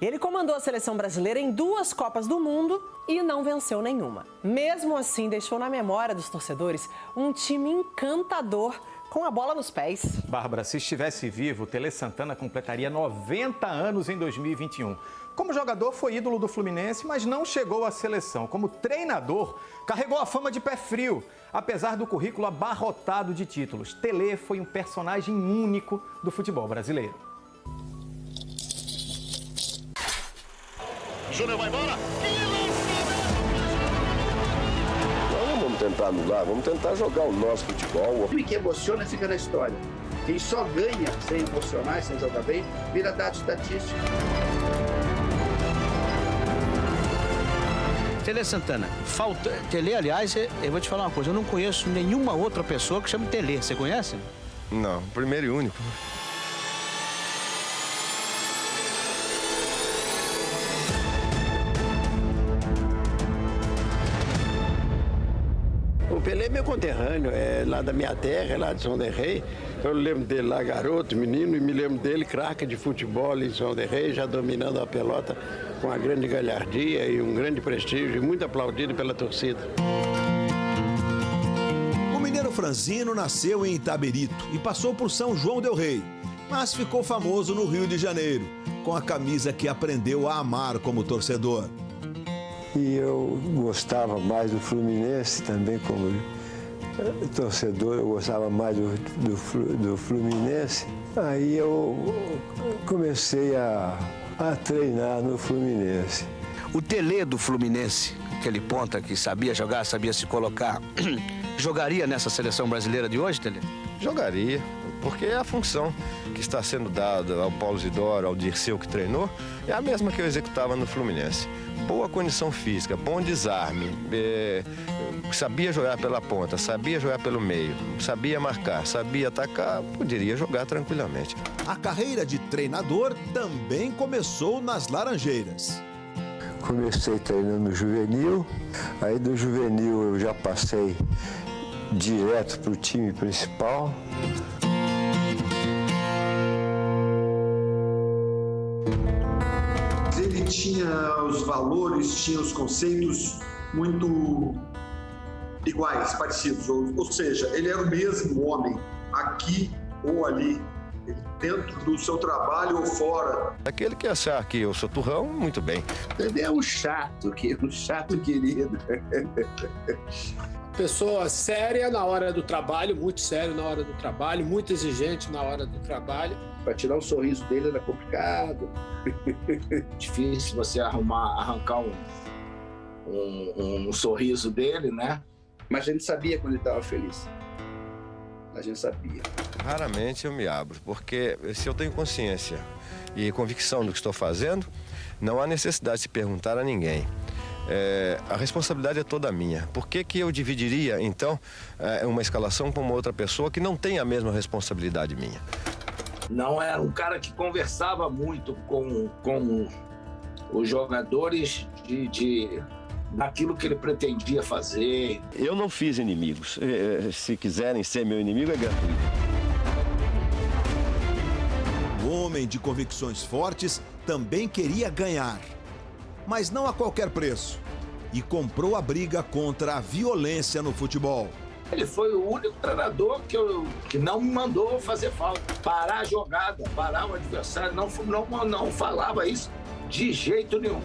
Ele comandou a seleção brasileira em 2 Copas do Mundo e não venceu nenhuma. Mesmo assim, deixou na memória dos torcedores um time encantador com a bola nos pés. Bárbara, se estivesse vivo, Tele Santana completaria 90 anos em 2021. Como jogador, foi ídolo do Fluminense, mas não chegou à seleção. Como treinador, carregou a fama de pé frio, apesar do currículo abarrotado de títulos. Tele foi um personagem único do futebol brasileiro. Júnior vai embora. Não vamos tentar anular, vamos tentar jogar o nosso futebol. O time que emociona fica na história. Quem só ganha sem emocionar e sem jogar bem, vira dado estatístico. Tele Santana, Tele, aliás, eu vou te falar uma coisa, eu não conheço nenhuma outra pessoa que chame Tele, você conhece? Não, primeiro e único. O Pelé é meu conterrâneo, é lá da minha terra, é lá de São Del Rey. Eu lembro dele lá garoto, menino, e me lembro dele craque de futebol em São Del Rey, já dominando a pelota com uma grande galhardia e um grande prestígio, e muito aplaudido pela torcida. O mineiro Franzino nasceu em Itaberito e passou por São João del Rei, mas ficou famoso no Rio de Janeiro, com a camisa que aprendeu a amar como torcedor. E eu gostava mais do Fluminense também, como torcedor, eu gostava mais do Fluminense. Aí eu comecei a treinar no Fluminense. O Tele do Fluminense, aquele ponta que sabia jogar, sabia se colocar, jogaria nessa seleção brasileira de hoje, Tele? Jogaria, porque é a função que está sendo dada ao Paulo Isidoro, ao Dirceu que treinou, é a mesma que eu executava no Fluminense. Boa condição física, bom desarme, sabia jogar pela ponta, sabia jogar pelo meio, sabia marcar, sabia atacar, poderia jogar tranquilamente. A carreira de treinador também começou nas Laranjeiras. Comecei treinando no juvenil, aí do juvenil eu já passei direto para o time principal. Ele tinha os valores, tinha os conceitos muito iguais, parecidos. Ou seja, ele era o mesmo homem, aqui ou ali, dentro do seu trabalho ou fora. Aquele que achar que eu sou turrão, muito bem. Ele é um chato querido. Pessoa séria na hora do trabalho, muito sério na hora do trabalho, muito exigente na hora do trabalho. Para tirar o sorriso dele era complicado. Difícil você arrancar um sorriso dele, né? Mas a gente sabia quando ele estava feliz. A gente sabia. Raramente eu me abro, porque se eu tenho consciência e convicção do que estou fazendo, não há necessidade de se perguntar a ninguém. A responsabilidade é toda minha. Por que eu dividiria, então, uma escalação com uma outra pessoa que não tem a mesma responsabilidade minha? Não era um cara que conversava muito com os jogadores daquilo que ele pretendia fazer. Eu não fiz inimigos. Se quiserem ser meu inimigo, é gratuito. O homem de convicções fortes também queria ganhar, mas não a qualquer preço, e comprou a briga contra a violência no futebol. Ele foi o único treinador que não me mandou fazer falta. Parar a jogada, parar o adversário, não falava isso de jeito nenhum.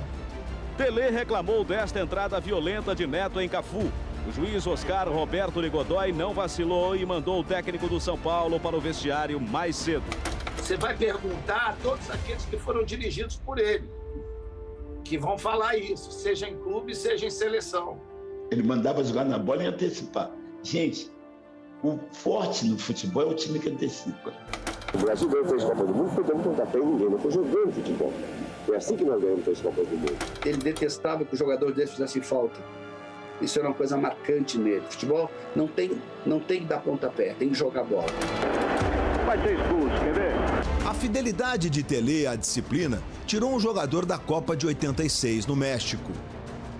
Tele reclamou desta entrada violenta de Neto em Cafu. O juiz Oscar Roberto Ligodoy não vacilou e mandou o técnico do São Paulo para o vestiário mais cedo. Você vai perguntar a todos aqueles que foram dirigidos por ele, que vão falar isso, seja em clube, seja em seleção. Ele mandava jogar na bola e antecipar. Gente, o forte no futebol é o time que antecipa. O Brasil ganhou 3 Copas do Mundo, não dando pontapé em ninguém, não foi jogando futebol. Foi assim que nós ganhamos 3 Copas do Mundo. Ele detestava que os jogadores dele fizessem falta. Isso era uma coisa marcante nele. Futebol não tem que dar pontapé, tem que jogar bola. Vai ser expulso, quer ver? A fidelidade de Tele à disciplina tirou um jogador da Copa de 86 no México.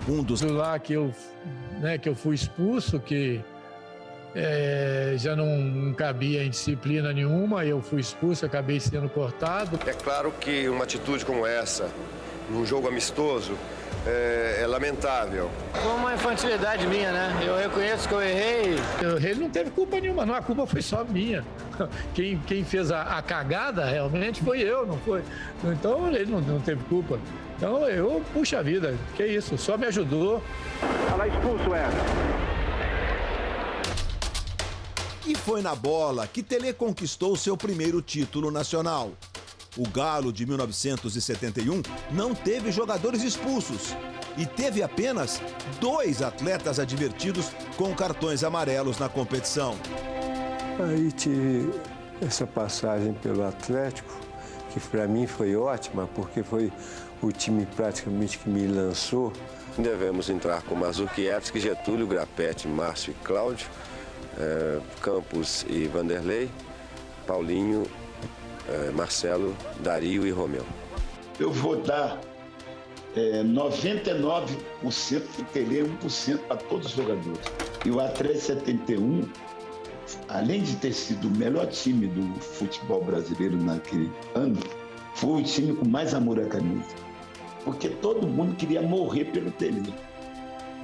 Um dos lá que eu fui expulso, que já não cabia em disciplina nenhuma, eu fui expulso, acabei sendo cortado. É claro que uma atitude como essa num jogo amistoso é lamentável. Foi uma infantilidade minha, né? Eu reconheço que eu errei. Ele não teve culpa nenhuma, não. A culpa foi só minha. Quem fez a cagada realmente foi eu, não foi? Então ele não teve culpa. Então eu, puxa vida, que isso, só me ajudou. Ela expulso ela. E foi na bola que Tele conquistou seu primeiro título nacional. O Galo de 1971 não teve jogadores expulsos e teve apenas 2 atletas advertidos com cartões amarelos na competição. Aí tive essa passagem pelo Atlético, que para mim foi ótima, porque foi o time praticamente que me lançou. Devemos entrar com Mazzucchi, Getúlio, Grapete, Márcio e Cláudio, Campos e Vanderlei, Paulinho, Marcelo, Dario e Romeu. Eu vou dar 99% do Tele, 1% para todos os jogadores. E o Atlético 71, além de ter sido o melhor time do futebol brasileiro naquele ano, foi o time com mais amor à camisa. Porque todo mundo queria morrer pelo Tele.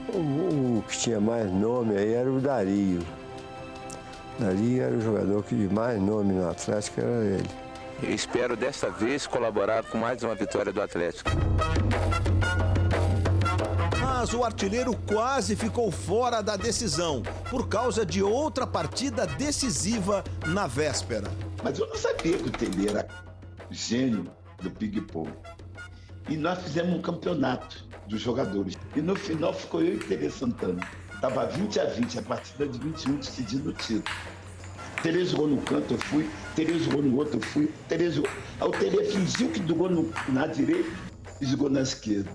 O que tinha mais nome aí era o Dario. Dario era o jogador que de mais nome no Atlético, era ele. Eu espero desta vez colaborar com mais uma vitória do Atlético. Mas o artilheiro quase ficou fora da decisão por causa de outra partida decisiva na véspera. Mas eu não sabia que o Tele era gênio do ping-pong. E nós fizemos um campeonato dos jogadores. E no final ficou eu e Tele Santana. Estava 20-20, a partida de 21 decidindo o título. Tele jogou no canto, eu fui. Tele jogou no outro, eu fui. Tele jogou... Aí o Tele fingiu que jogou na direita e jogou na esquerda.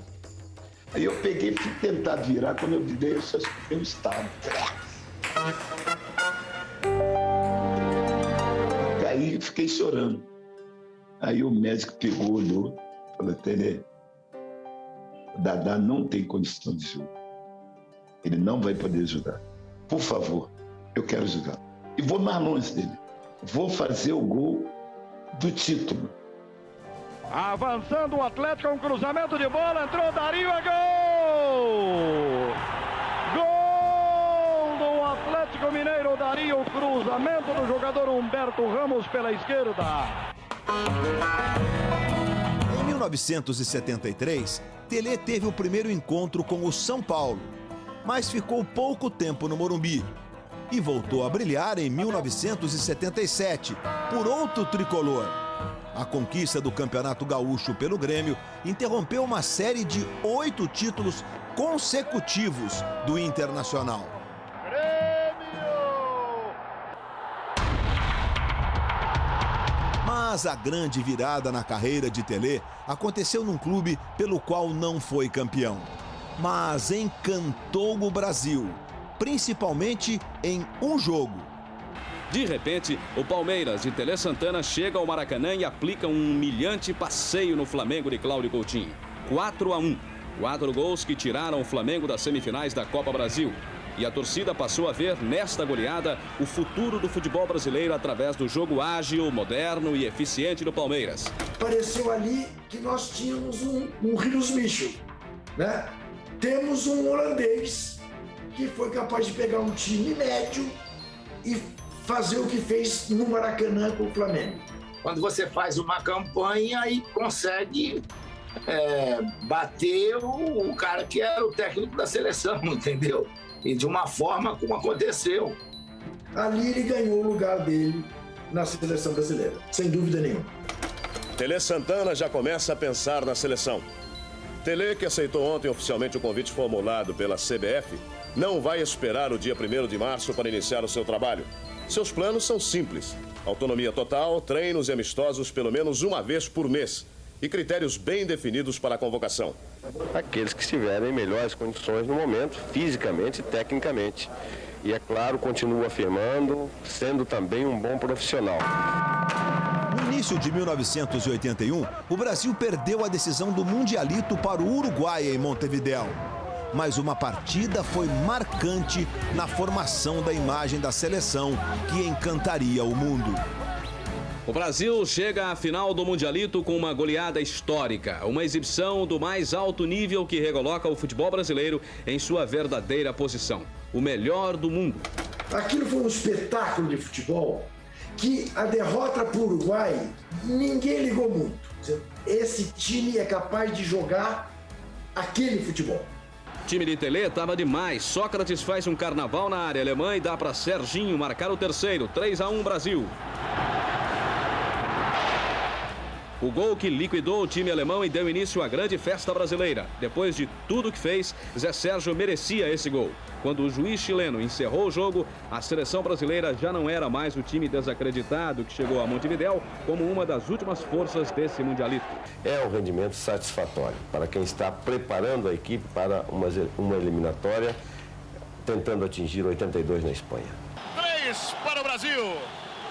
Aí eu peguei e fui tentar virar. Quando eu virei, eu só escutei um estalo. Caí e fiquei chorando. Aí o médico pegou, olhou, falou: Tele, o Dadá não tem condição de jogo. Ele não vai poder jogar. Por favor, eu quero jogar. E vou mais longe dele. Vou fazer o gol do título. Avançando o Atlético, um cruzamento de bola, entrou Dario, é gol! Gol do Atlético Mineiro, Dario, cruzamento do jogador Humberto Ramos pela esquerda. Em 1973, Tele teve o primeiro encontro com o São Paulo, mas ficou pouco tempo no Morumbi e voltou a brilhar em 1977 por outro tricolor. A conquista do Campeonato Gaúcho pelo Grêmio interrompeu uma série de 8 títulos consecutivos do Internacional. Mas a grande virada na carreira de Tele aconteceu num clube pelo qual não foi campeão, mas encantou o Brasil, principalmente em um jogo. De repente, o Palmeiras de Tele Santana chega ao Maracanã e aplica um humilhante passeio no Flamengo de Cláudio Coutinho. 4-1. 4 gols que tiraram o Flamengo das semifinais da Copa Brasil. E a torcida passou a ver nesta goleada o futuro do futebol brasileiro através do jogo ágil, moderno e eficiente do Palmeiras. Pareceu ali que nós tínhamos um Rios Michel, né? Temos um holandês que foi capaz de pegar um time médio e fazer o que fez no Maracanã com o Flamengo. Quando você faz uma campanha e consegue bater o cara que era o técnico da seleção, entendeu? E de uma forma como aconteceu. Ali ele ganhou o lugar dele na seleção brasileira, sem dúvida nenhuma. Tele Santana já começa a pensar na seleção. Tele, que aceitou ontem oficialmente o convite formulado pela CBF, não vai esperar o dia 1º de março para iniciar o seu trabalho. Seus planos são simples: autonomia total, treinos e amistosos pelo menos uma vez por mês e critérios bem definidos para a convocação. Aqueles que estiverem em melhores condições no momento, fisicamente e tecnicamente. E, é claro, continuo afirmando, sendo também um bom profissional. No início de 1981, o Brasil perdeu a decisão do Mundialito para o Uruguai em Montevidéu. Mas uma partida foi marcante na formação da imagem da seleção que encantaria o mundo. O Brasil chega à final do Mundialito com uma goleada histórica, uma exibição do mais alto nível que recoloca o futebol brasileiro em sua verdadeira posição, o melhor do mundo. Aquilo foi um espetáculo de futebol que a derrota para o Uruguai, ninguém ligou muito. Esse time é capaz de jogar aquele futebol. O time de Telê estava demais. Sócrates faz um carnaval na área alemã e dá para Serginho marcar o terceiro. 3-1 Brasil. O gol que liquidou o time alemão e deu início à grande festa brasileira. Depois de tudo que fez, Zé Sérgio merecia esse gol. Quando o juiz chileno encerrou o jogo, a seleção brasileira já não era mais o time desacreditado que chegou a Montevidéu como uma das últimas forças desse mundialito. É um rendimento satisfatório para quem está preparando a equipe para uma eliminatória, tentando atingir 82 na Espanha. 3 para o Brasil,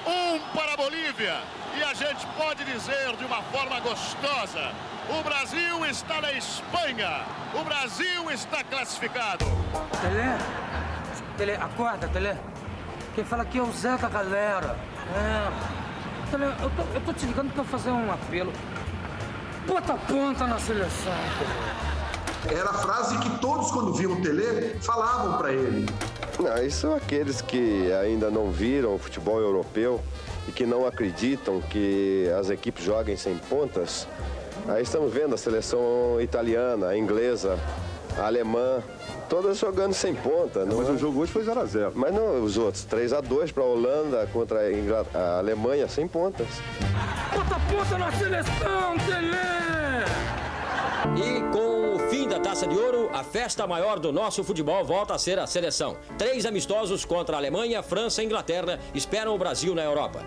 1 para a Bolívia. E a gente pode dizer de uma forma gostosa, o Brasil está na Espanha, o Brasil está classificado. Telê, acorda, Telê. Quem fala aqui é o Zé da galera. Telê, eu tô te ligando pra fazer um apelo. Bota a ponta na seleção, Telê. Era a frase que todos, quando viam o Telê, falavam para ele. Não, isso são aqueles que ainda não viram o futebol europeu e que não acreditam que as equipes joguem sem pontas. Aí estamos vendo a seleção italiana, a inglesa, a alemã, todas jogando sem ponta. Mas o jogo hoje foi 0-0. Mas não, os outros, 3-2 para a Holanda contra a Alemanha sem pontas. Bota a ponta na seleção, Telê! E com o fim da Taça de Ouro, a festa maior do nosso futebol volta a ser a seleção. 3 amistosos contra a Alemanha, França e Inglaterra esperam o Brasil na Europa.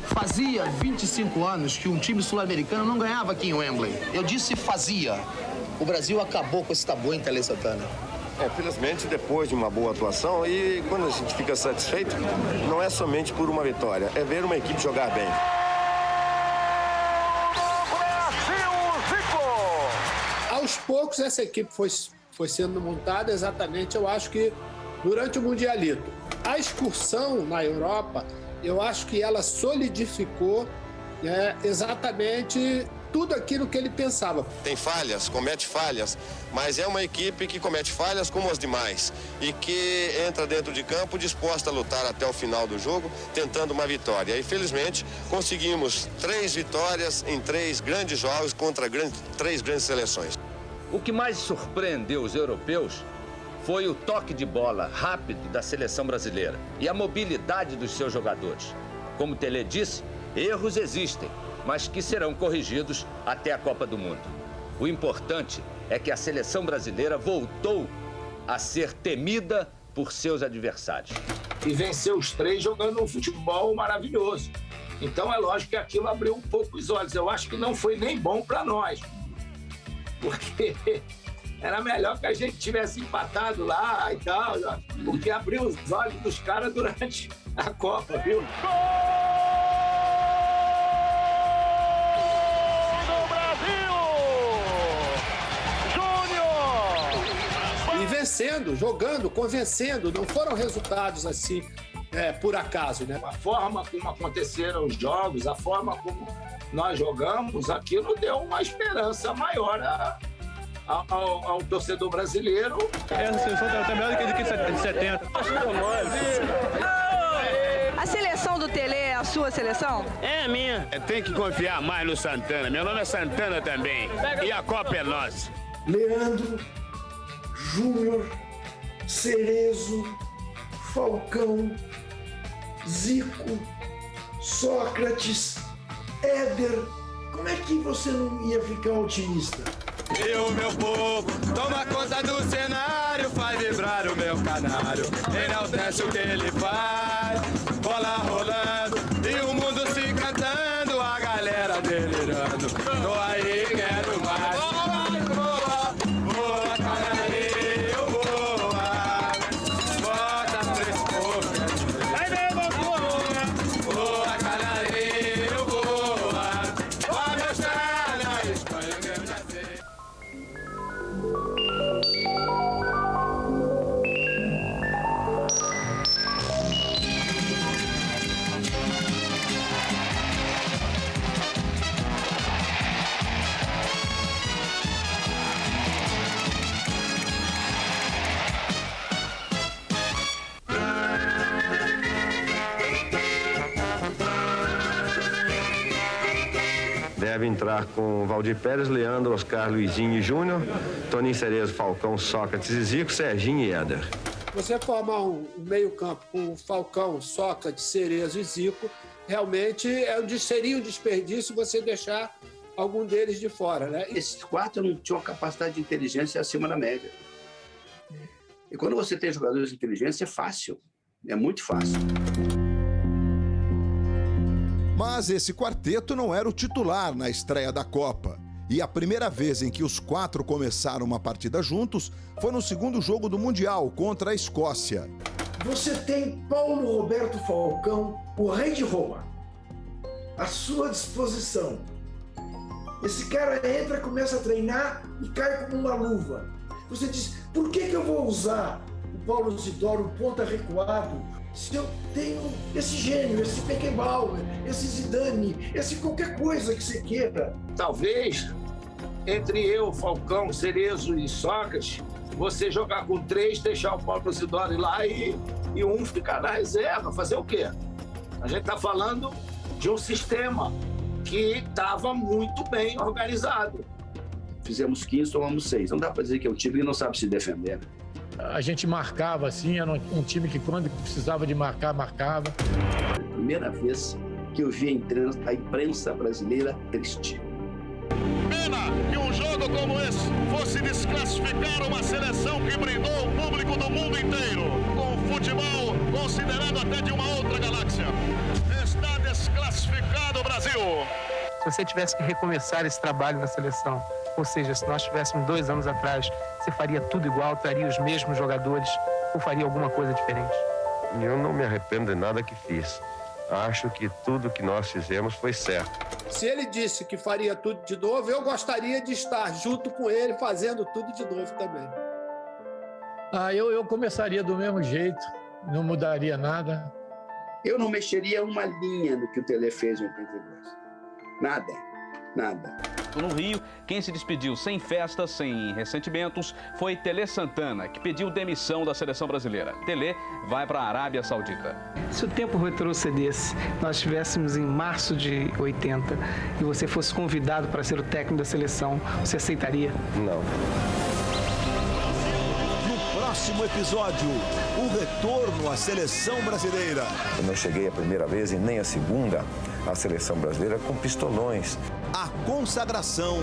Fazia 25 anos que um time sul-americano não ganhava aqui em Wembley. Eu disse fazia. O Brasil acabou com esse tabu em Telê Santana. Felizmente, depois de uma boa atuação, e quando a gente fica satisfeito, não é somente por uma vitória, é ver uma equipe jogar bem. Aos poucos, essa equipe foi sendo montada exatamente, eu acho que durante o Mundialito. A excursão na Europa, eu acho que ela solidificou exatamente tudo aquilo que ele pensava. Tem falhas, comete falhas, mas é uma equipe que comete falhas como as demais e que entra dentro de campo disposta a lutar até o final do jogo, tentando uma vitória. E felizmente conseguimos 3 vitórias em 3 grandes jogos contra 3 grandes seleções. O que mais surpreendeu os europeus foi o toque de bola rápido da seleção brasileira e a mobilidade dos seus jogadores. Como Telê disse, erros existem, mas que serão corrigidos até a Copa do Mundo. O importante é que a seleção brasileira voltou a ser temida por seus adversários. E venceu os 3 jogando um futebol maravilhoso. Então é lógico que aquilo abriu um pouco os olhos. Eu acho que não foi nem bom para nós, porque era melhor que a gente tivesse empatado lá e tal, porque abriu os olhos dos caras durante a Copa, viu? E vencendo, jogando, convencendo, não foram resultados assim, por acaso, né? A forma como aconteceram os jogos, a forma como nós jogamos, aquilo deu uma esperança maior ao torcedor brasileiro. Essa seleção está melhor do que de 70. A seleção do Telê é a sua seleção? É a minha. Tem que confiar mais no Santana. Meu nome é Santana também. E a Copa é nossa. Leandro, Júnior, Cerezo, Falcão, Zico, Sócrates, Éder. Como é que você não ia ficar otimista? E o meu povo toma conta do cenário, faz vibrar o meu canário. Enaltece o que ele faz, bola rolando e o mundo se cantando, a galera delirando. Tô aí, quero mais. Boa, boa, canarinho, boa. Bota pra esse povo. Aí vem, boa. Boa, canarinho, boa. Pode mostrar na Espanha, eu já sei. deve entrar com Valdir Pérez, Leandro, Oscar, Luizinho e Júnior, Toninho Cerezo, Falcão, Sócrates e Zico, Serginho e Éder. Você formar um meio-campo com Falcão, Sócrates, Cerezo e Zico, realmente seria um desperdício você deixar algum deles de fora, né? Esses 4 não tinham uma capacidade de inteligência acima da média. E quando você tem jogadores de inteligência, é fácil. É muito fácil. Mas esse quarteto não era o titular na estreia da Copa. E a primeira vez em que os 4 começaram uma partida juntos foi no segundo jogo do Mundial contra a Escócia. Você tem Paulo Roberto Falcão, o rei de Roma, à sua disposição. Esse cara entra, começa a treinar e cai como uma luva. Você diz, por que eu vou usar o Paulo Isidoro, o ponta recuado, se eu tenho esse gênio, esse Beckenbauer, esse Zidane, esse qualquer coisa que você queira? Talvez, entre eu, Falcão, Cerezo e Sócrates, você jogar com 3, deixar o Paulo Isidoro ir lá e um ficar na reserva. Fazer o quê? A gente está falando de um sistema que estava muito bem organizado. Fizemos 15, tomamos 6. Não dá para dizer que é um time que não sabe se defender. A gente marcava assim, era um time que quando precisava de marcar, marcava. Primeira vez que eu vi a imprensa brasileira triste. Pena que um jogo como esse fosse desclassificar uma seleção que brindou o público do mundo inteiro com futebol considerado até de uma outra galáxia. Está desclassificado o Brasil. Se você tivesse que recomeçar esse trabalho na seleção, ou seja, se nós tivéssemos 2 anos atrás, você faria tudo igual, traria os mesmos jogadores ou faria alguma coisa diferente? Eu não me arrependo de nada que fiz. Acho que tudo que nós fizemos foi certo. Se ele disse que faria tudo de novo, eu gostaria de estar junto com ele fazendo tudo de novo também. Eu começaria do mesmo jeito, não mudaria nada. Eu não mexeria uma linha no que o Tele fez em 82. Nada, nada. No Rio, quem se despediu sem festas, sem ressentimentos, foi Tele Santana, que pediu demissão da seleção brasileira. Tele vai para a Arábia Saudita. Se o tempo retrocedesse, nós estivéssemos em março de 80 e você fosse convidado para ser o técnico da seleção, você aceitaria? Não. No próximo episódio, o retorno à seleção brasileira. Eu não cheguei a primeira vez e nem a segunda à seleção brasileira com pistolões. A consagração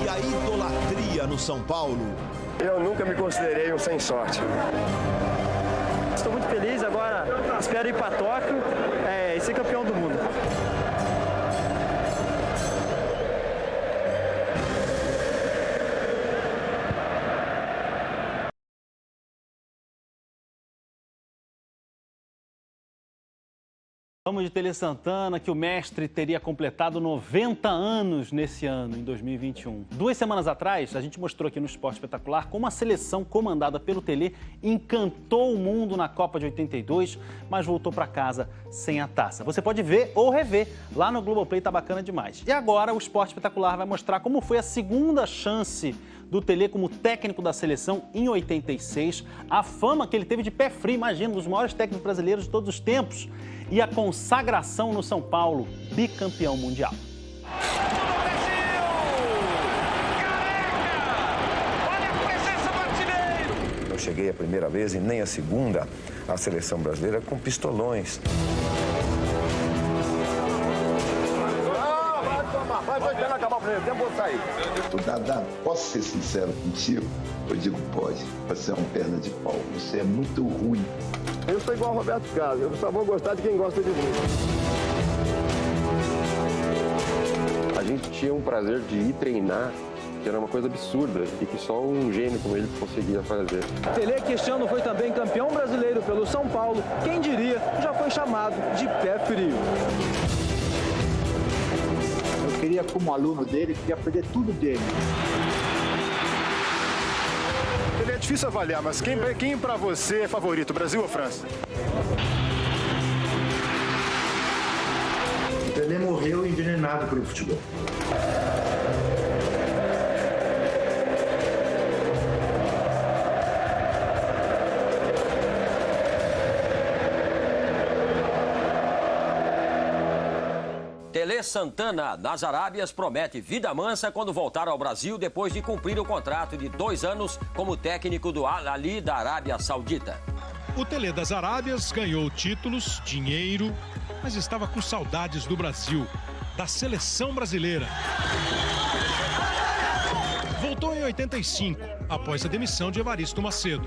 e a idolatria no São Paulo. Eu nunca me considerei um sem sorte. Estou muito feliz, agora espero ir para Tóquio e ser campeão do mundo. Falamos de Tele Santana, que o mestre teria completado 90 anos nesse ano, em 2021. 2 semanas atrás, a gente mostrou aqui no Esporte Espetacular como a seleção comandada pelo Tele encantou o mundo na Copa de 82, mas voltou para casa sem a taça. Você pode ver ou rever lá no Globoplay, tá bacana demais. E agora o Esporte Espetacular vai mostrar como foi a segunda chance do Tele como técnico da seleção em 86, a fama que ele teve de pé frio, imagina, um dos maiores técnicos brasileiros de todos os tempos, e a consagração no São Paulo, bicampeão mundial. Não cheguei a primeira vez e nem a segunda à seleção brasileira com pistolões. Vai esperar acabar o primeiro tempo, vou sair. Dadá, posso ser sincero contigo? Eu digo, pode. Você é um perna de pau. Você é muito ruim. Eu sou igual ao Roberto Carlos, eu só vou gostar de quem gosta de mim. A gente tinha um prazer de ir treinar, que era uma coisa absurda e que só um gênio como ele conseguia fazer. Tele, que este ano foi também campeão brasileiro pelo São Paulo, quem diria, já foi chamado de pé frio. Eu queria, como aluno dele, queria aprender tudo dele. Ele é difícil avaliar, mas quem para você é favorito, Brasil ou França? O Pelé morreu envenenado pelo futebol. Tele Santana, nas Arábias, promete vida mansa quando voltar ao Brasil depois de cumprir o contrato de 2 anos como técnico do Al Ahly da Arábia Saudita. O Tele das Arábias ganhou títulos, dinheiro, mas estava com saudades do Brasil, da seleção brasileira. Voltou em 85, após a demissão de Evaristo Macedo.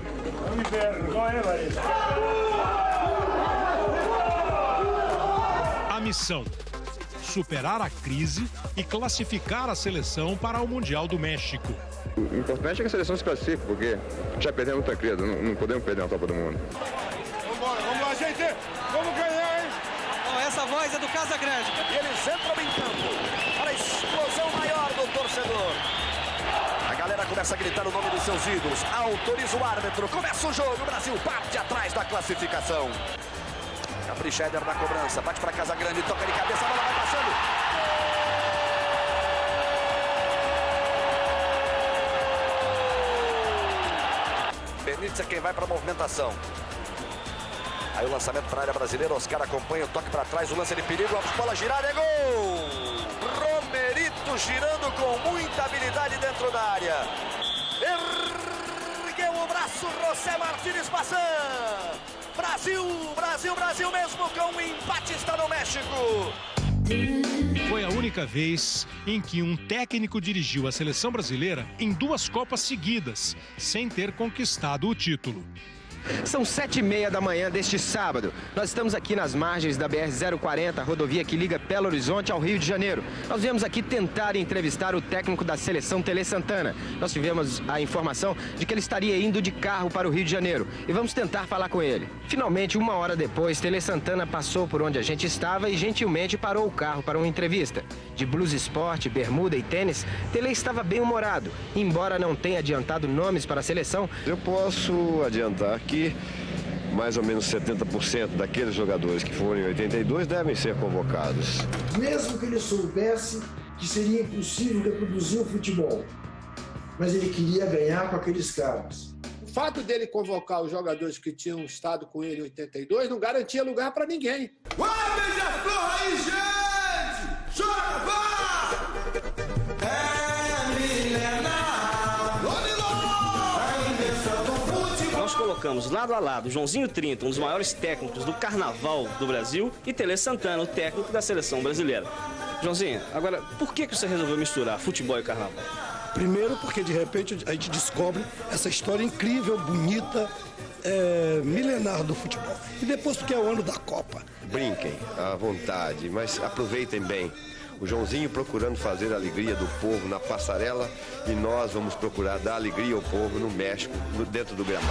A missão: superar a crise e classificar a seleção para o Mundial do México. O importante é que a seleção se classifique, porque já perdemos muita crise, não podemos perder na Copa do Mundo. Vamos lá, gente! Vamos ganhar, hein? Bom, essa voz é do Casagrande. E eles entram em campo para a explosão maior do torcedor. A galera começa a gritar o nome dos seus ídolos. Autoriza o árbitro. Começa o jogo. O Brasil parte atrás da classificação. Capricha Éder na cobrança. Bate para Casagrande. Toca de cabeça. A bola vai passando. Benítez é quem vai para a movimentação. Aí o lançamento para a área brasileira. Oscar acompanha o toque para trás. O lance de perigo. A bola girada. É gol! Romerito girando com muita habilidade dentro da área. Ergueu o braço, José Martínez Bazán. Brasil, Brasil, Brasil mesmo com o empate está no México. Foi a única vez em que um técnico dirigiu a seleção brasileira em 2 Copas seguidas, sem ter conquistado o título. São 7h30 da manhã deste sábado. Nós estamos aqui nas margens da BR-040, rodovia que liga Belo Horizonte ao Rio de Janeiro. Nós viemos aqui tentar entrevistar o técnico da seleção, Tele Santana. Nós tivemos a informação de que ele estaria indo de carro para o Rio de Janeiro e vamos tentar falar com ele. Finalmente, 1 hora depois, Tele Santana passou por onde a gente estava e gentilmente parou o carro para uma entrevista. De blusa esporte, bermuda e tênis, Tele estava bem humorado. Embora não tenha adiantado nomes para a seleção, eu posso adiantar que mais ou menos 70% daqueles jogadores que foram em 82 devem ser convocados. Mesmo que ele soubesse que seria impossível reproduzir o futebol, mas ele queria ganhar com aqueles caras. O fato dele convocar os jogadores que tinham estado com ele em 82 não garantia lugar para ninguém. Nós colocamos lado a lado Joãozinho 30, um dos maiores técnicos do carnaval do Brasil, e Tele Santana, o técnico da seleção brasileira. Joãozinho, agora, por que você resolveu misturar futebol e carnaval? Primeiro porque, de repente, a gente descobre essa história incrível, bonita, milenar do futebol. E depois porque é o ano da Copa. Brinquem à vontade, mas aproveitem bem. O Joãozinho procurando fazer a alegria do povo na passarela e nós vamos procurar dar alegria ao povo no México, dentro do gramado.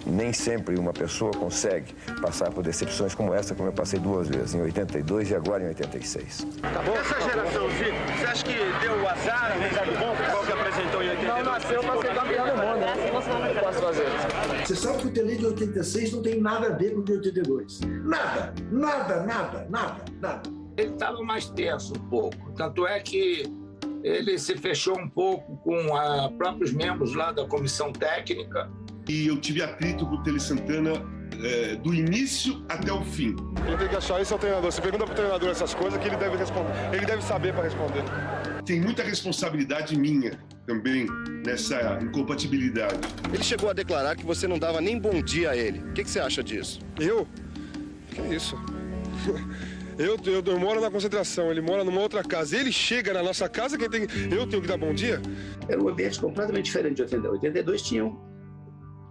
Nem sempre uma pessoa consegue passar por decepções como essa, como eu passei 2 vezes, em 82 e agora em 86. Acabou? Essa geração, Zico, você acha que deu azar, apesar do bom futebol que apresentou em 82? Não nasceu para ser campeão do mundo, né? Não posso fazer. Você sabe que o Tele de 86 não tem nada a ver com o de 82. Nada, nada, nada, nada, nada. Ele estava mais tenso um pouco, tanto é que ele se fechou um pouco com próprios membros lá da comissão técnica. E eu tive atrito com o Tele Santana do início até o fim. Quem tem que achar isso é o treinador. Você pergunta pro treinador essas coisas que ele deve responder. Ele deve saber para responder. Tem muita responsabilidade minha também nessa incompatibilidade. Ele chegou a declarar que você não dava nem bom dia a ele. O que você acha disso? Eu? Que isso? Eu moro na concentração, ele mora numa outra casa. Ele chega na nossa casa, eu tenho que dar bom dia? Era um ambiente completamente diferente de 82.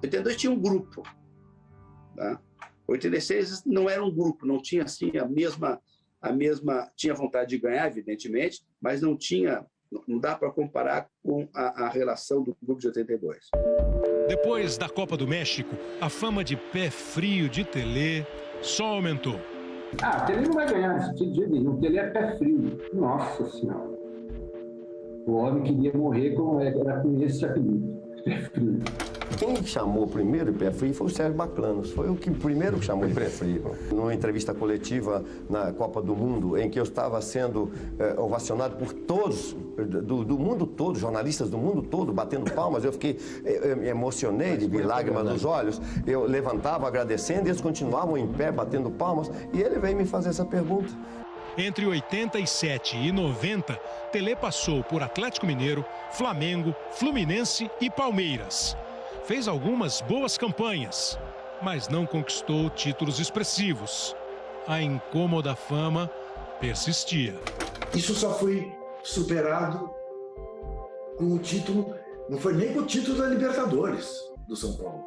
82 tinha um grupo. Tá? 86 não era um grupo, não tinha assim a mesma tinha vontade de ganhar, evidentemente, mas não dá para comparar com a relação do grupo de 82. Depois da Copa do México, a fama de pé frio de Telê só aumentou. Telê não vai ganhar nesse tipo de jeito nenhum. Telê é pé frio. Nossa Senhora. O homem queria morrer era com esse apelido. Pé frio. Quem chamou primeiro de pé frio foi o Sérgio Baclanos. Foi o que primeiro chamou de pé frio. Numa entrevista coletiva na Copa do Mundo, em que eu estava sendo ovacionado por todos, do mundo todo, jornalistas do mundo todo, batendo palmas, eu me emocionei de ver lágrimas nos olhos. Eu levantava agradecendo e eles continuavam em pé, batendo palmas. E ele veio me fazer essa pergunta. Entre 87 e 90, Telê passou por Atlético Mineiro, Flamengo, Fluminense e Palmeiras. Fez algumas boas campanhas, mas não conquistou títulos expressivos. A incômoda fama persistia. Isso só foi superado com o título, não foi nem com o título da Libertadores do São Paulo.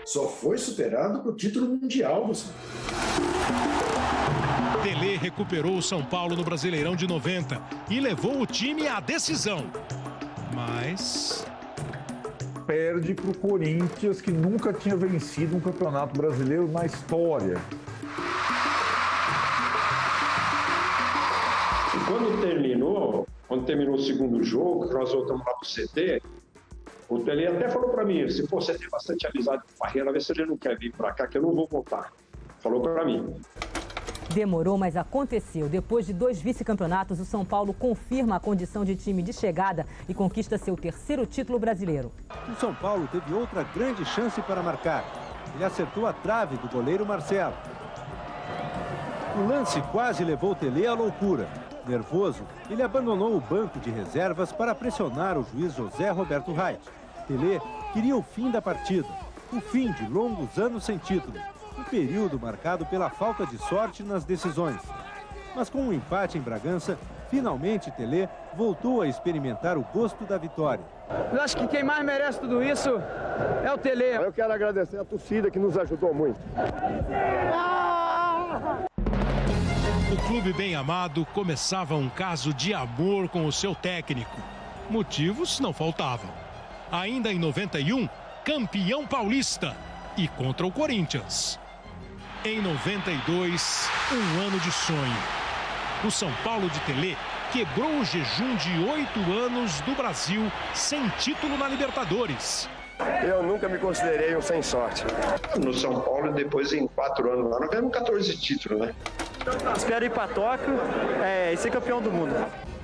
Só foi superado com o título mundial do São Paulo. Telê recuperou o São Paulo no Brasileirão de 90 e levou o time à decisão. Mas perde para o Corinthians, que nunca tinha vencido um campeonato brasileiro na história. E quando terminou o segundo jogo, nós voltamos lá para o CT, o Telê até falou para mim, se você tem bastante amizade com o Parreira, vê se ele não quer vir para cá, que eu não vou voltar. Falou para mim. Demorou, mas aconteceu. Depois de 2 vice-campeonatos, o São Paulo confirma a condição de time de chegada e conquista seu 3º título brasileiro. O São Paulo teve outra grande chance para marcar. Ele acertou a trave do goleiro Marcelo. O lance quase levou o Telê à loucura. Nervoso, ele abandonou o banco de reservas para pressionar o juiz José Roberto Reit. Telê queria o fim da partida, o fim de longos anos sem título. Um período marcado pela falta de sorte nas decisões. Mas com um empate em Bragança, finalmente Telê voltou a experimentar o gosto da vitória. Eu acho que quem mais merece tudo isso é o Telê. Eu quero agradecer a torcida que nos ajudou muito. O clube bem amado começava um caso de amor com o seu técnico. Motivos não faltavam. Ainda em 91, campeão paulista e contra o Corinthians. Em 92, um ano de sonho. O São Paulo de Telê quebrou o jejum de 8 anos do Brasil sem título na Libertadores. Eu nunca me considerei um sem sorte. No São Paulo, depois em 4 anos lá, nós ganhamos 14 títulos, né? Espero ir para Tóquio e ser campeão do mundo.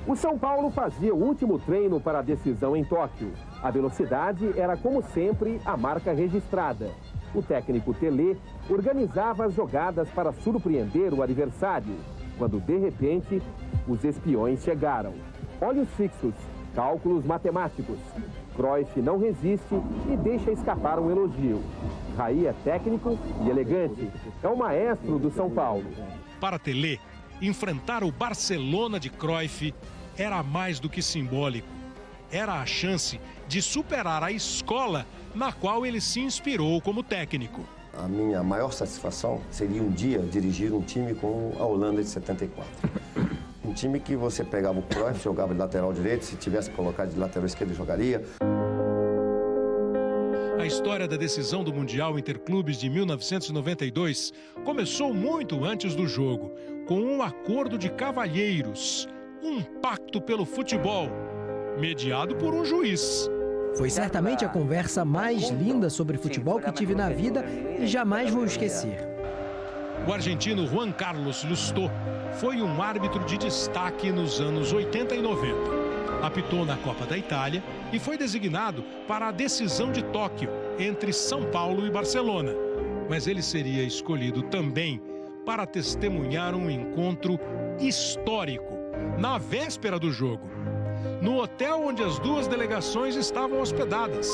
O São Paulo fazia o último treino para a decisão em Tóquio. A velocidade era, como sempre, a marca registrada. O técnico Telê organizava as jogadas para surpreender o adversário, quando, de repente, os espiões chegaram. Olhos fixos, cálculos matemáticos. Cruyff não resiste e deixa escapar um elogio. Raí é técnico e elegante. É o maestro do São Paulo. Para Telê, enfrentar o Barcelona de Cruyff era mais do que simbólico. Era a chance de superar a escola na qual ele se inspirou como técnico. A minha maior satisfação seria um dia dirigir um time com a Holanda de 74. Um time que você pegava o Cruyff, jogava de lateral direito, se tivesse colocado de lateral esquerdo, jogaria. A história da decisão do Mundial Interclubes de 1992 começou muito antes do jogo, com um acordo de cavalheiros, um pacto pelo futebol, mediado por um juiz. Foi certamente a conversa mais linda sobre futebol que tive na vida e jamais vou esquecer. O argentino Juan Carlos Lustó foi um árbitro de destaque nos anos 80 e 90. Apitou na Copa da Itália e foi designado para a decisão de Tóquio entre São Paulo e Barcelona. Mas ele seria escolhido também para testemunhar um encontro histórico na véspera do jogo, no hotel onde as duas delegações estavam hospedadas.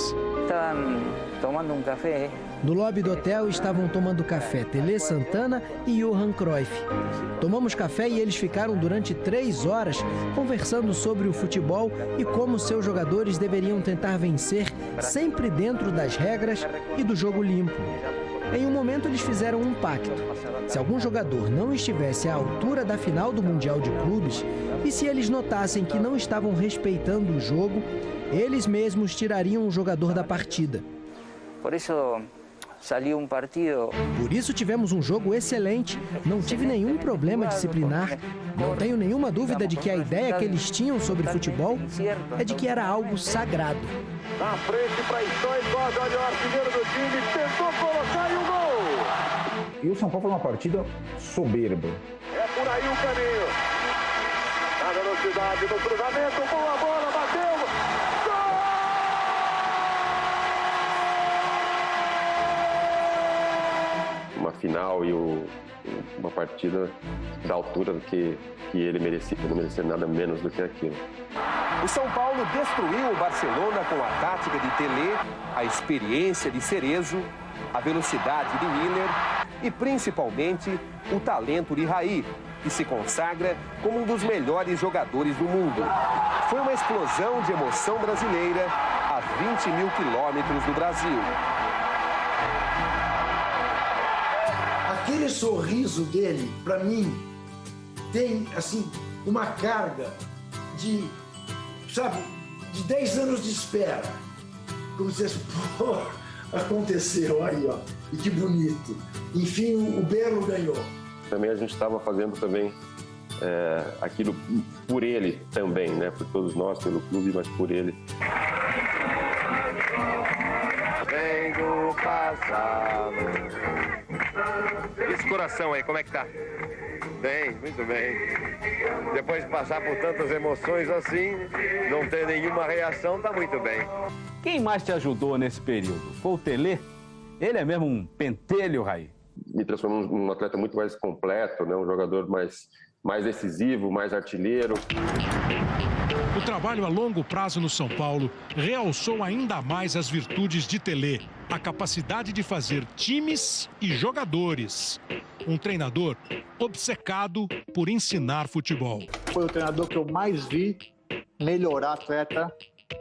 Estavam tomando um café. No lobby do hotel estavam tomando café Telê Santana e Johan Cruyff. Tomamos café e eles ficaram durante 3 horas conversando sobre o futebol e como seus jogadores deveriam tentar vencer sempre dentro das regras e do jogo limpo. Em um momento, eles fizeram um pacto. Se algum jogador não estivesse à altura da final do Mundial de Clubes e se eles notassem que não estavam respeitando o jogo, eles mesmos tirariam o jogador da partida. Por isso saiu um partido. Por isso tivemos um jogo excelente. Não tive nenhum problema disciplinar. Não tenho nenhuma dúvida de que a ideia que eles tinham sobre futebol é de que era algo sagrado. Na frente para Stoichkov, olha o artilheiro do time, tentou colocar e o gol! E o São Paulo foi uma partida soberba. É por aí o caminho. Na velocidade do cruzamento, boa bola, bateu! Uma final e uma partida da altura do que ele merecia, não merecia nada menos do que aquilo. O São Paulo destruiu o Barcelona com a tática de Telê, a experiência de Cerezo, a velocidade de Miller e, principalmente, o talento de Raí, que se consagra como um dos melhores jogadores do mundo. Foi uma explosão de emoção brasileira a 20 mil quilômetros do Brasil. Aquele sorriso dele, para mim, tem, assim, uma carga de, sabe, de 10 anos de espera. Como se fosse, pô, aconteceu, aí, ó, e que bonito. Enfim, o Belo ganhou. Também a gente estava fazendo também aquilo por ele também, né? Por todos nós, pelo clube, mas por ele. Vem do passado. Esse coração aí, como é que tá? Bem, muito bem. Depois de passar por tantas emoções assim, não ter nenhuma reação, tá muito bem. Quem mais te ajudou nesse período? Foi o Telê? Ele é mesmo um pentelho, Raí? Me transformou num atleta muito mais completo, né? Um jogador mais decisivo, mais artilheiro. O trabalho a longo prazo no São Paulo realçou ainda mais as virtudes de Telê, a capacidade de fazer times e jogadores. Um treinador obcecado por ensinar futebol. Foi o treinador que eu mais vi melhorar atleta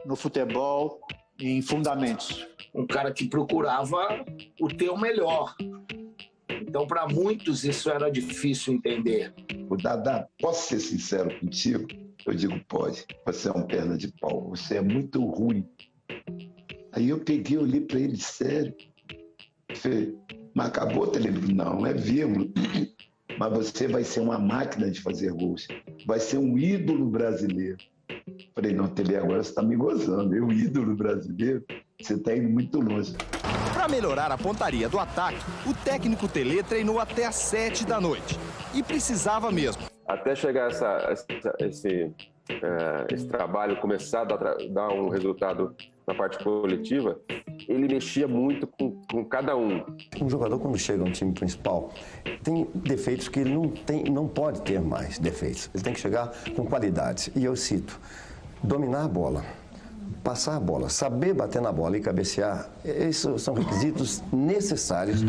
no futebol e em fundamentos. Um cara que procurava o teu melhor. Então, para muitos, isso era difícil entender. O Dadá, posso ser sincero contigo? Eu digo, pode. Você é um perna de pau. Você é muito ruim. Aí eu peguei, olhei para ele, sério. Falei, mas acabou, Telê? Não, é vírgula. Mas você vai ser uma máquina de fazer gols. Vai ser um ídolo brasileiro. Falei, não, Telê, agora você está me gozando. Eu, ídolo brasileiro? Você está indo muito longe. Para melhorar a pontaria do ataque, o técnico Telê treinou até às 7 da noite. E precisava mesmo. Até chegar esse trabalho começar a dar um resultado na parte coletiva, ele mexia muito com cada um. Um jogador, quando chega a um time principal, tem defeitos que ele não pode ter mais defeitos. Ele tem que chegar com qualidades. E eu cito, dominar a bola, passar a bola, saber bater na bola e cabecear, esses são requisitos necessários.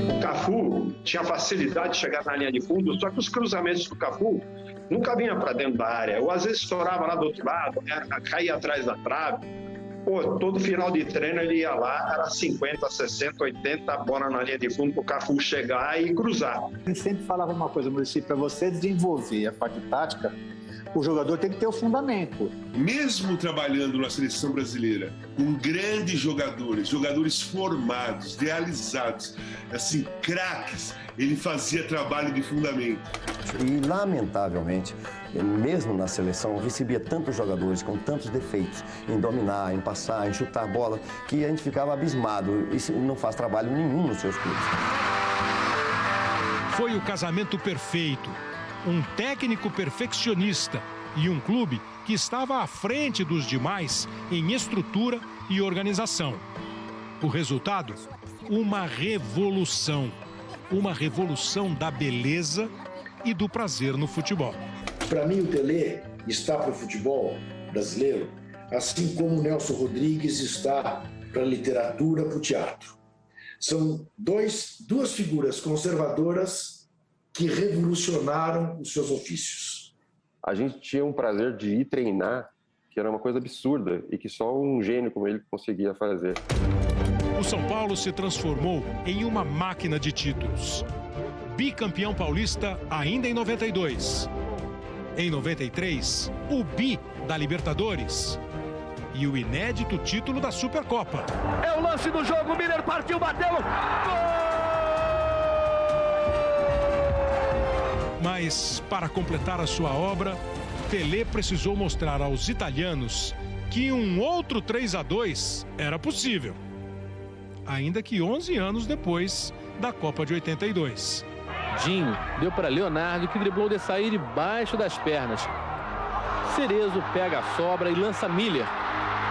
O Cafu tinha facilidade de chegar na linha de fundo, só que os cruzamentos do Cafu nunca vinham para dentro da área. Ou às vezes estourava lá do outro lado, caía atrás da trave. Pô, todo final de treino ele ia lá, era 50, 60, 80 bola na linha de fundo para o Cafu chegar e cruzar. Ele sempre falava uma coisa, Muricy, para você desenvolver a parte tática, o jogador tem que ter o fundamento. Mesmo trabalhando na seleção brasileira, com grandes jogadores formados, realizados, assim, craques, ele fazia trabalho de fundamento. E, lamentavelmente, mesmo na seleção, recebia tantos jogadores com tantos defeitos em dominar, em passar, em chutar a bola, que a gente ficava abismado. Isso não faz trabalho nenhum nos seus clubes. Foi o casamento perfeito. Um técnico perfeccionista e um clube que estava à frente dos demais em estrutura e organização. O resultado? Uma revolução. Uma revolução da beleza e do prazer no futebol. Para mim, o Telê está para o futebol brasileiro, assim como o Nelson Rodrigues está para a literatura, para o teatro. São duas figuras conservadoras que revolucionaram os seus ofícios. A gente tinha um prazer de ir treinar, que era uma coisa absurda, e que só um gênio como ele conseguia fazer. o São Paulo se transformou em uma máquina de títulos. Bicampeão paulista ainda em 92. Em 93, o bi da Libertadores. E o inédito título da Supercopa. É o lance do jogo, o Miller partiu, bateu. Gol! Mas, para completar a sua obra, Pelé precisou mostrar aos italianos que um outro 3-2 era possível. Ainda que 11 anos depois da Copa de 82. Dinho deu para Leonardo, que driblou de sair debaixo das pernas. Cerezo pega a sobra e lança Miller.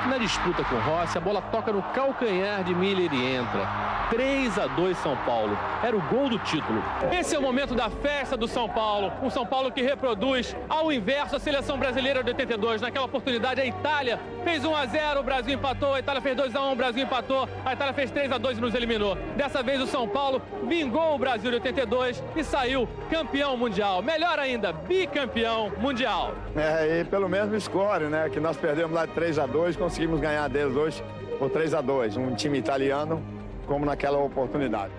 Na disputa com Rossi, a bola toca no calcanhar de Miller e entra. 3-2 São Paulo. Era o gol do título. Esse é o momento da festa do São Paulo. Um São Paulo que reproduz ao inverso a seleção brasileira de 82. Naquela oportunidade, a Itália fez 1-0, o Brasil empatou. A Itália fez 2-1, o Brasil empatou. A Itália fez 3-2 e nos eliminou. Dessa vez, o São Paulo vingou o Brasil de 82 e saiu campeão mundial. Melhor ainda, bicampeão mundial. E pelo mesmo score, né? Que nós perdemos lá de 3-2, conseguimos ganhar deles hoje por 3-2. Um time italiano, como naquela oportunidade.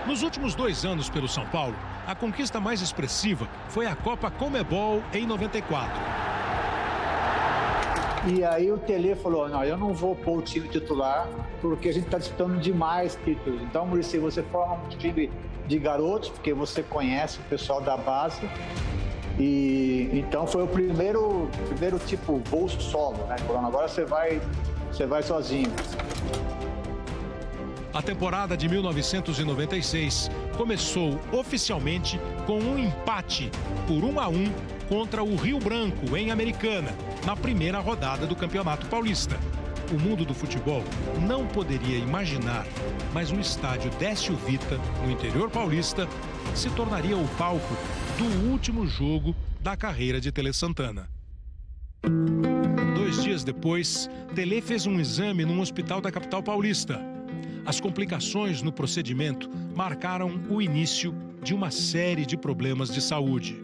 Nos últimos 2 anos pelo São Paulo, a conquista mais expressiva foi a Copa Conmebol em 94. E aí o Telê falou, não, eu não vou pôr o time titular, porque a gente está disputando demais títulos. Então, Muricy, você forma um time de garotos, porque você conhece o pessoal da base. E então foi o primeiro tipo voo solo, né? Agora você vai sozinho. A temporada de 1996 começou oficialmente com um empate por 1-1 contra o Rio Branco, em Americana, na primeira rodada do Campeonato Paulista. O mundo do futebol não poderia imaginar, mas o estádio Décio Vita, no interior paulista, se tornaria o palco do último jogo da carreira de Tele Santana. 2 dias depois, Telê fez um exame num hospital da capital paulista. As complicações no procedimento marcaram o início de uma série de problemas de saúde.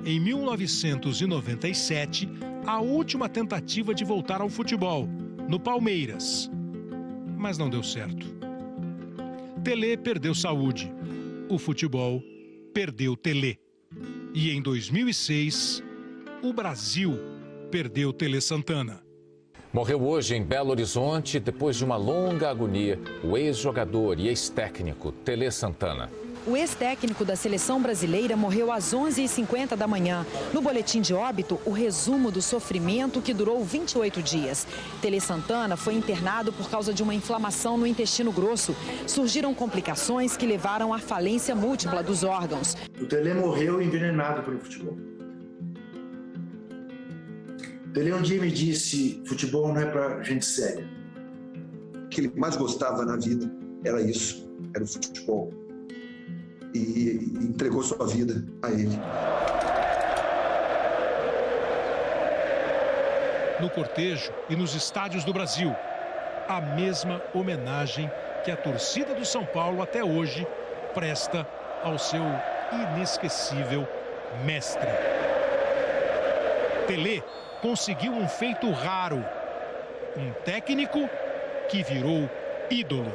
Em 1997, a última tentativa de voltar ao futebol, no Palmeiras. Mas não deu certo. Telê perdeu saúde. O futebol perdeu Telê. E em 2006, o Brasil perdeu Tele Santana. Morreu hoje em Belo Horizonte, depois de uma longa agonia, o ex-jogador e ex-técnico Tele Santana. O ex-técnico da seleção brasileira morreu às 11h50 da manhã. No boletim de óbito, o resumo do sofrimento que durou 28 dias. Tele Santana foi internado por causa de uma inflamação no intestino grosso. Surgiram complicações que levaram à falência múltipla dos órgãos. O Tele morreu envenenado pelo futebol. O Tele um dia me disse, futebol não é pra gente séria. O que ele mais gostava na vida era isso, era o futebol. E entregou sua vida a ele. No cortejo e nos estádios do Brasil, a mesma homenagem que a torcida do São Paulo até hoje presta ao seu inesquecível mestre. Telê conseguiu um feito raro, um técnico que virou ídolo.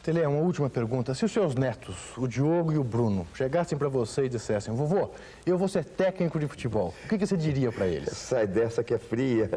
Telê, uma última pergunta. Se os seus netos, o Diogo e o Bruno, chegassem para você e dissessem, vovô, eu vou ser técnico de futebol, o que você diria para eles? Sai dessa que é fria.